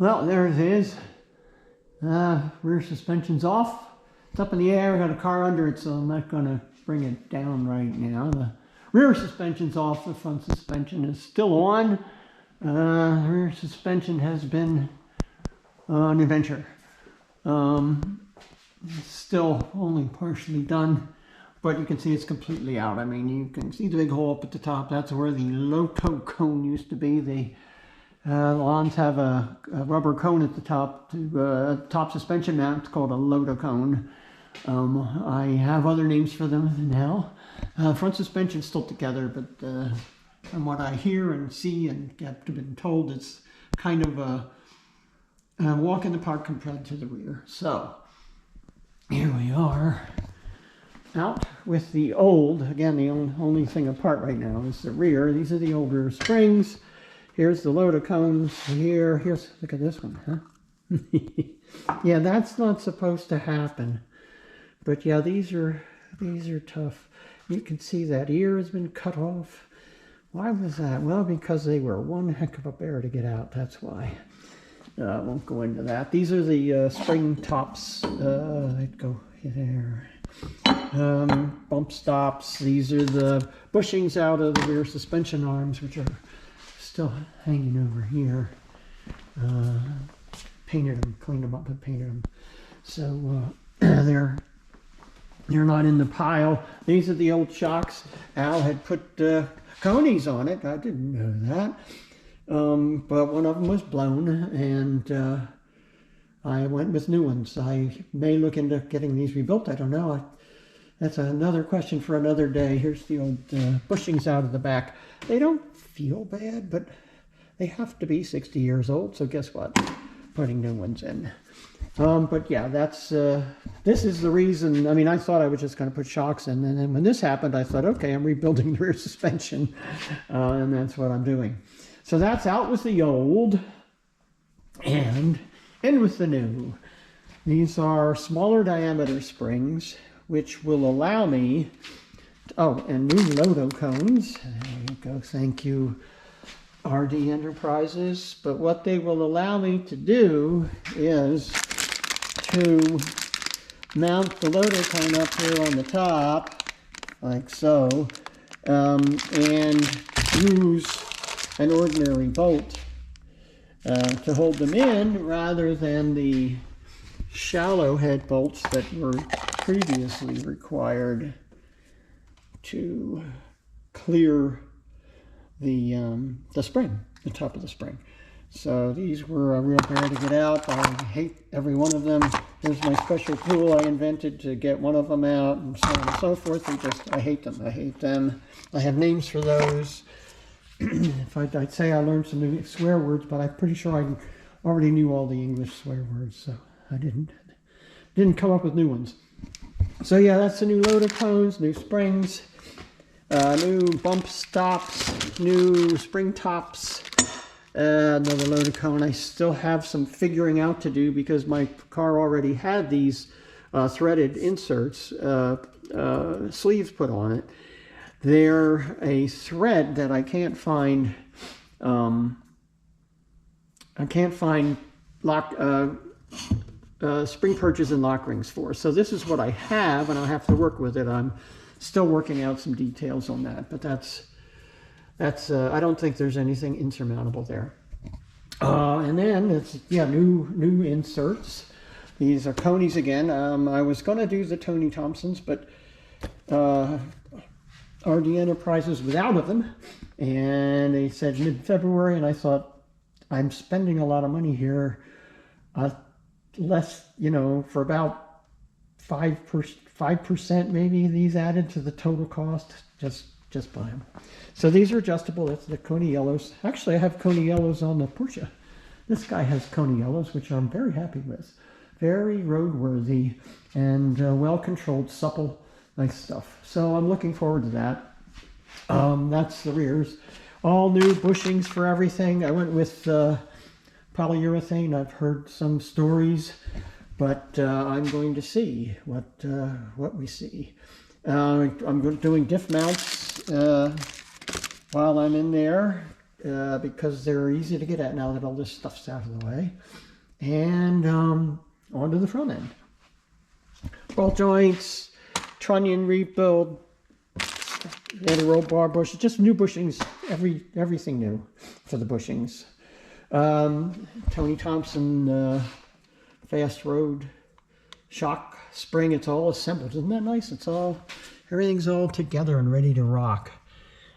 Well, there it is. Rear suspension's off. It's up in the air. I got a car under it, so I'm not going to bring it down right now. The rear suspension's off. The front suspension is still on. The rear suspension has been an adventure. It's still only partially done, but you can see it's completely out. I mean, you can see the big hole up at the top. That's where the Loto cone used to be. The Elans have a rubber cone at the top to top suspension mount. It's called a Loto cone. I have other names for them now. Front suspension's still together, but from what I hear and see and have been told, it's kind of a walk in the park compared to the rear. So here we are, out with the old. Again, the only thing apart right now is the rear. These are the old rear springs. Here's the Loto cones here. Look at this one, huh? Yeah, that's not supposed to happen. But yeah, these are tough. You can see that ear has been cut off. Why was that? Well, because they were one heck of a bear to get out. That's why. I won't go into that. These are the spring tops. I'd go there. Bump stops. These are the bushings out of the rear suspension arms, which are still hanging over here. Painted them, cleaned them up and painted them. So they're not in the pile. These are the old shocks. Al had put conies on it. I didn't know that. But one of them was blown, and I went with new ones. I may look into getting these rebuilt. I don't know. That's another question for another day. Here's the old bushings out of the back. They don't feel bad, but they have to be 60 years old. So guess what? Putting new ones in. But yeah, that's this is the reason. I mean, I thought I was just going to put shocks in, and then when this happened, I thought, okay, I'm rebuilding the rear suspension, and that's what I'm doing. So that's out with the old and in with the new. These are smaller diameter springs, which will allow me, and new Loto cones. There you go, thank you, RD Enterprises. But what they will allow me to do is to mount the Loto cone up here on the top, like so, and use an ordinary bolt to hold them in, rather than the shallow head bolts that were previously required to clear the spring, the top of the spring. So these were a real bear to get out. I hate every one of them. Here's my special tool I invented to get one of them out, and so on and so forth. I hate them. I hate them. I have names for those. I'd say I learned some new swear words, but I'm pretty sure I already knew all the English swear words, so I didn't come up with new ones. So yeah, that's the new Loto cones, new springs, new bump stops, new spring tops, another Loto cone. I still have some figuring out to do because my car already had these threaded inserts, sleeves put on it. They're a thread that I can't find. Spring perches and lock rings for. So this is what I have, and I'll have to work with it. I'm still working out some details on that, but that's I don't think there's anything insurmountable there. And then it's new inserts. These are conies again. I was going to do the Tony Thompsons, but RD Enterprises was out of them, and they said mid-February, and I thought, I'm spending a lot of money here, less, for about 5% maybe these added to the total cost, just buy them. So these are adjustable. That's the Coney yellows. Actually, I have Coney yellows on the Porsche. This guy has Coney yellows, which I'm very happy with. Very roadworthy and well-controlled, supple, nice stuff. So I'm looking forward to that. That's the rears. All new bushings for everything. I went with polyurethane. I've heard some stories, but I'm going to see what we see. I'm doing diff mounts while I'm in there. because they're easy to get at now that all this stuff's out of the way. And onto the front end. Bolt joints, trunnion rebuild, added roll bar bushings, just new bushings, everything new for the bushings. Tony Thompson Fast Road shock spring, it's all assembled. Isn't that nice? Everything's all together and ready to rock.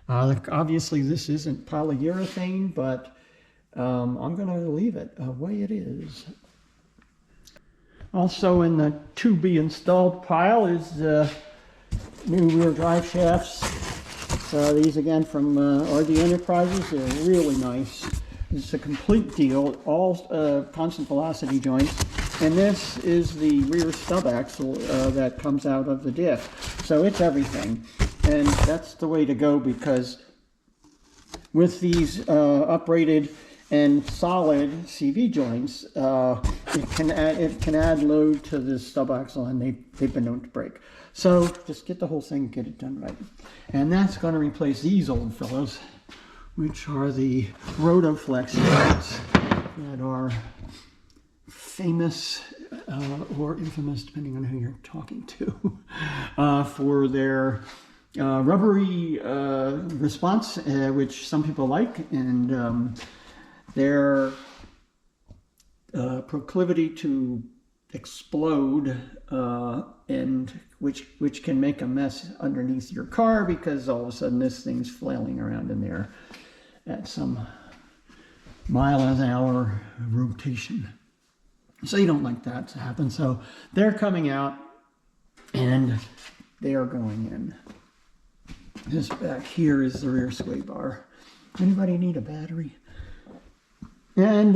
Obviously this isn't polyurethane, but I'm going to leave it the way it is. Also in the to be installed pile is new rear drive shafts. These again from RD Enterprises. They're really nice. It's a complete deal, all constant velocity joints. And this is the rear stub axle that comes out of the diff. So it's everything. And that's the way to go, because with these uprated and solid CV joints, it can add load to the stub axle, and they've been known to break. So just get the whole thing, get it done right. And that's going to replace these old fellows, which are the Rotoflex joints that are famous or infamous, depending on who you're talking to, for their rubbery response, which some people like, and their proclivity to explode, and which can make a mess underneath your car, because all of a sudden this thing's flailing around in there at some mile-an-hour rotation. So you don't like that to happen. So they're coming out and they are going in. This back here is the rear sway bar. Anybody need a battery? And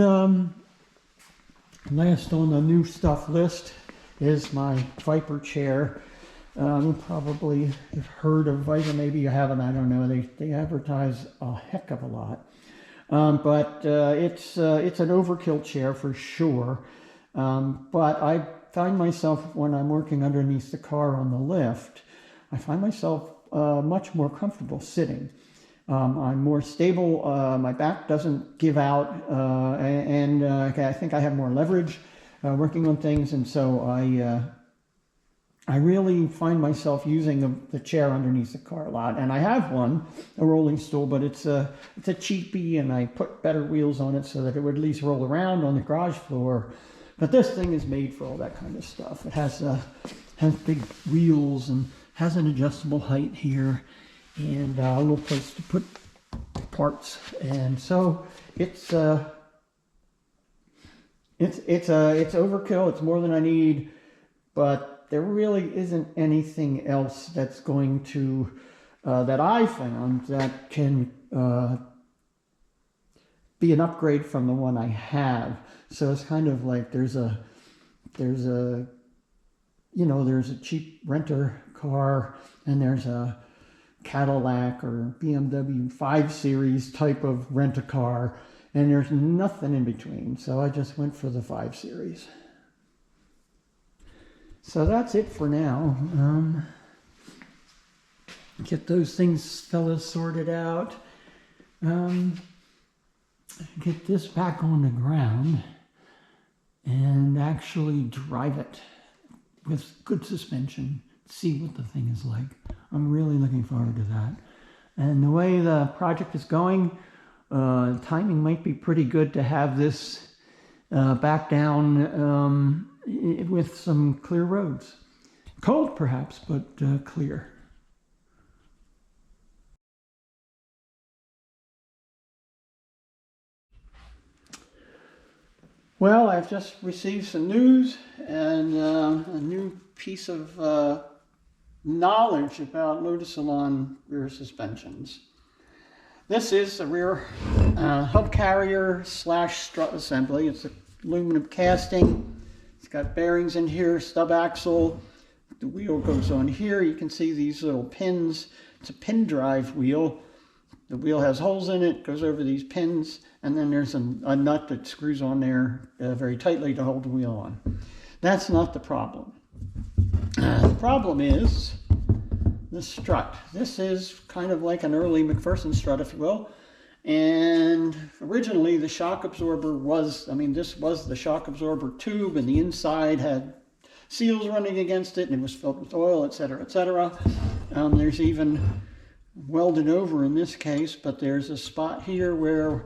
last on the new stuff list is my Viper chair. You probably have heard of Viper, maybe you haven't, I don't know. They advertise a heck of a lot. But it's an overkill chair for sure. But I find myself, when I'm working underneath the car on the lift, I find myself much more comfortable sitting. I'm more stable, my back doesn't give out, and I think I have more leverage working on things, and so I really find myself using the chair underneath the car a lot. And I have one, a rolling stool, but it's a cheapie, and I put better wheels on it so that it would at least roll around on the garage floor. But this thing is made for all that kind of stuff. It has big wheels and has an adjustable height here, and a little place to put parts. And so it's overkill. It's more than I need, but there really isn't anything else that's going to that I found that can be an upgrade from the one I have. So it's kind of like there's a cheap renter car, and there's a Cadillac or BMW 5 Series type of rent-a-car, and there's nothing in between. So I just went for the 5 Series. So that's it for now. Get those fellas sorted out. Get this back on the ground and actually drive it with good suspension, see what the thing is like. I'm really looking forward to that. And the way the project is going, timing might be pretty good to have this back down with some clear roads. Cold perhaps, but clear. Well, I've just received some news and a new piece of knowledge about Lotus Elan rear suspensions. This is a rear hub carrier / strut assembly. It's an aluminum casting. It's got bearings in here, stub axle. The wheel goes on here. You can see these little pins. It's a pin drive wheel. The wheel has holes in it, goes over these pins, and then there's a nut that screws on there very tightly to hold the wheel on. That's not the problem. The problem is the strut. This is kind of like an early McPherson strut, if you will, And originally the shock absorber was, this was the shock absorber tube, and the inside had seals running against it, and it was filled with oil, etc., etc. There's even welded over in this case, but there's a spot here where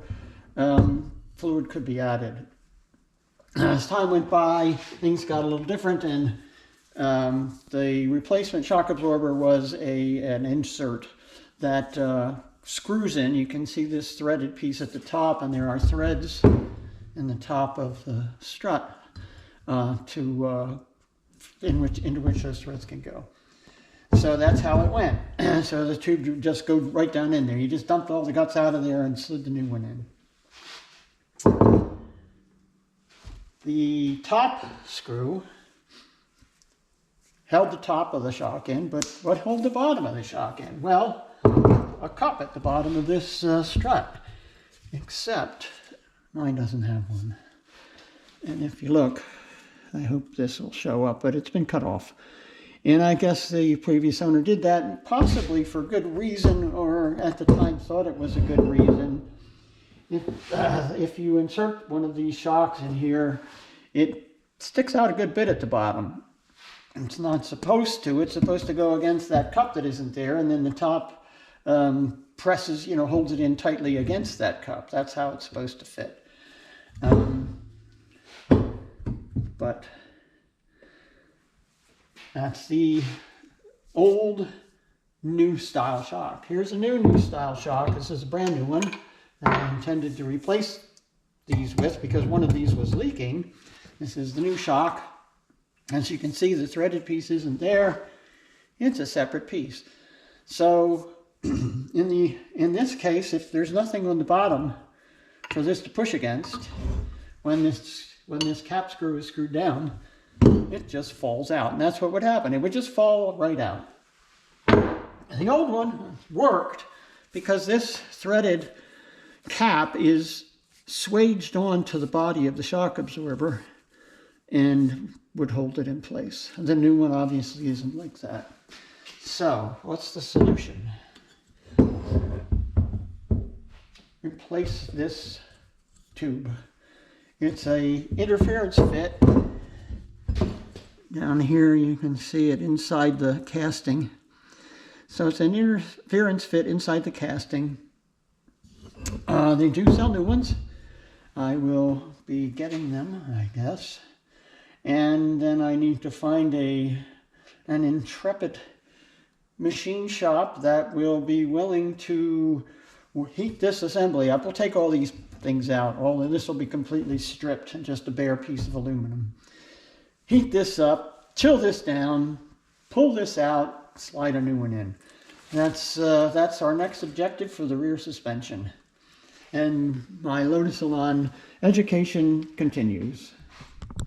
fluid could be added. As time went by, things got a little different, and the replacement shock absorber was an insert that screws in. You can see this threaded piece at the top, and there are threads in the top of the strut into which those threads can go. So that's how it went. So the tube would just go right down in there. You just dumped all the guts out of there and slid the new one in. The top screw held the top of the shock in, but what held the bottom of the shock in? Well, a cup at the bottom of this strut, except mine doesn't have one. And if you look, I hope this will show up, but it's been cut off. And I guess the previous owner did that possibly for good reason, or at the time thought it was a good reason. If you insert one of these shocks in here, it sticks out a good bit at the bottom. It's not supposed to. It's supposed to go against that cup that isn't there, and then the top presses, holds it in tightly against that cup. That's how it's supposed to fit. But that's the old new style shock. Here's a new style shock. This is a brand new one that I intended to replace these with because one of these was leaking. This is the new shock. As you can see, the threaded piece isn't there. It's a separate piece. So in this case, if there's nothing on the bottom for this to push against, when this cap screw is screwed down, it just falls out. And that's what would happen. It would just fall right out. And the old one worked because this threaded cap is swaged onto the body of the shock absorber and would hold it in place. The new one obviously isn't like that. So, what's the solution? Replace this tube. It's a interference fit. Down here you can see it inside the casting. So it's an interference fit inside the casting. They do sell new ones. I will be getting them, I guess. And then I need to find an intrepid machine shop that will be willing to heat this assembly up. We'll take all these things out. All of this will be completely stripped and just a bare piece of aluminum. Heat this up, chill this down, pull this out, slide a new one in. That's our next objective for the rear suspension. And my Lotus Elan education continues.